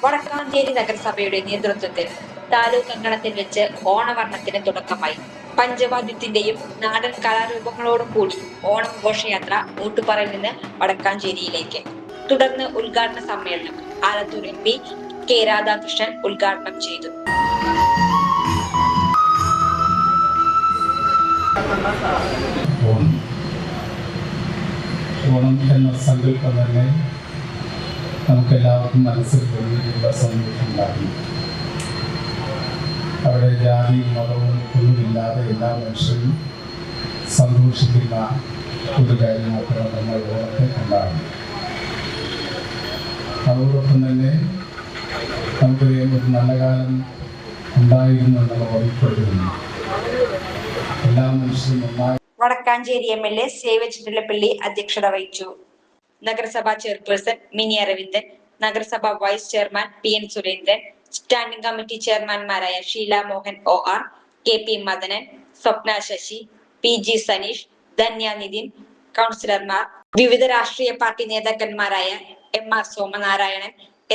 വടക്കാഞ്ചേരി നഗരസഭയുടെ നേതൃത്വത്തിൽ താലൂക്ക് അങ്കണത്തിൽ വെച്ച് ഓണവർണ്ണത്തിന് തുടക്കമായി. പഞ്ചവാദ്യത്തിന്റെയും നാടൻ കലാരൂപങ്ങളോടും കൂടി ഓണം ഘോഷയാത്ര ഊട്ടുപറയിൽ നിന്ന് വടക്കാഞ്ചേരിയിലേക്ക്. തുടർന്ന് ഉദ്ഘാടന സമ്മേളനം ആലത്തൂർ MP K രാധാകൃഷ്ണൻ ഉദ്ഘാടനം ചെയ്തു. ഓണം എന്ന സങ്കല്പം തന്നെ നമുക്കെല്ലാവർക്കും മനസ്സിൽ വലിയ സന്തോഷം ഉണ്ടാകുന്നു. അവിടെ ജാതിയും മതവും ഒന്നുമില്ലാതെ എല്ലാ മനുഷ്യരും സന്തോഷിക്കുന്ന ഒരു കാര്യം മാത്രം നമ്മൾ ഓണത്തെ ഉണ്ടാകുന്നു. അതോടൊപ്പം തന്നെ നമുക്കറിയാം ഒരു നല്ല കാലം ഉണ്ടായിരുന്നു എന്നുള്ള ഓർമ്മപ്പെടുത്തുന്നു. എല്ലാ മനുഷ്യരും ഒന്നായി. വടക്കാഞ്ചേരി MLA സേവചിറ്റലപ്പള്ളി അധ്യക്ഷത വഹിച്ചു. നഗരസഭാ ചെയർപേഴ്സൺ മിനി അരവിന്ദൻ, നഗരസഭാ vice chairman PN Surendran, standing committee ചെയർമാൻമാരായ Sheela Mohan OR, KP Madanan, Swapna Sasi, PG Saneesh, Dhanya Nithin, കൗൺസിലർമാർ, വിവിധ രാഷ്ട്രീയ പാർട്ടി നേതാക്കന്മാരായ MR സോമനാരായണൻ,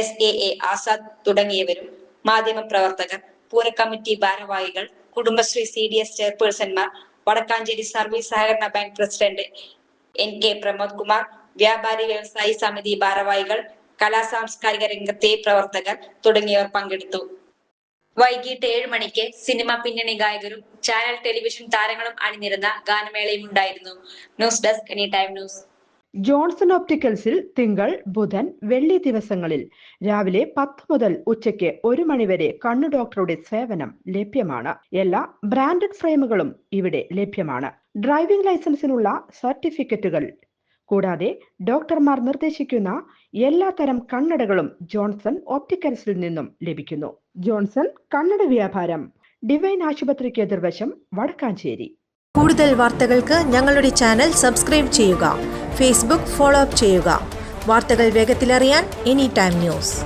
SAA ആസാദ് തുടങ്ങിയവരും, മാധ്യമപ്രവർത്തകർ, പൂരകമ്മിറ്റി ഭാരവാഹികൾ, കുടുംബശ്രീ CDS ചെയർപേഴ്സൺമാർ, വടക്കാഞ്ചേരി സർവീസ് സഹകരണ bank president NK Pramod Kumar, വ്യാപാരി വ്യവസായി സമിതി ഭാരവാഹികൾ, കലാ സാംസ്കാരിക രംഗത്തെ പ്രവർത്തകർ തുടങ്ങിയവർ പങ്കെടുത്തു. വൈകിട്ട് 7 മണിക്ക് സിനിമ പിന്നണി ഗായകരും ചാനൽ ടെലിവിഷൻ താരങ്ങളും അണിനിരുന്ന ഗാനമേളയും ഉണ്ടായിരുന്നു. News desk any time news. Johnson ഒപ്റ്റിക്കൽസിൽ തിങ്കൾ, ബുധൻ, വെള്ളി ദിവസങ്ങളിൽ രാവിലെ 10 മുതൽ ഉച്ചയ്ക്ക് 1 മണി വരെ കണ്ണു ഡോക്ടറുടെ സേവനം ലഭ്യമാണ്. എല്ലാ ബ്രാൻഡഡ് ഫ്രെയിമുകളും ഇവിടെ ലഭ്യമാണ്. ഡ്രൈവിംഗ് ലൈസൻസിനുള്ള സർട്ടിഫിക്കറ്റുകൾ കൂടാതെ ഡോക്ടർമാർ നിർദ്ദേശിക്കുന്ന എല്ലാ തരം കണ്ണടകളും ജോൺസൺ ഒപ്റ്റിക്കൽസിൽ നിന്നും ലഭിക്കുന്നു. ജോൺസൺ കണ്ണട വ്യാപാരം, ഡിവൈൻ ആശുപത്രിക്ക് എതിർവശം, വടക്കാഞ്ചേരി. കൂടുതൽ വാർത്തകൾക്ക് ഞങ്ങളുടെ ചാനൽ സബ്സ്ക്രൈബ് ചെയ്യുക. ഫേസ്ബുക്ക് ഫോളോ അപ്പ് ചെയ്യുക. വാർത്തകൾ വേഗത്തിലറിയാൻ എനി ടൈം ന്യൂസ്.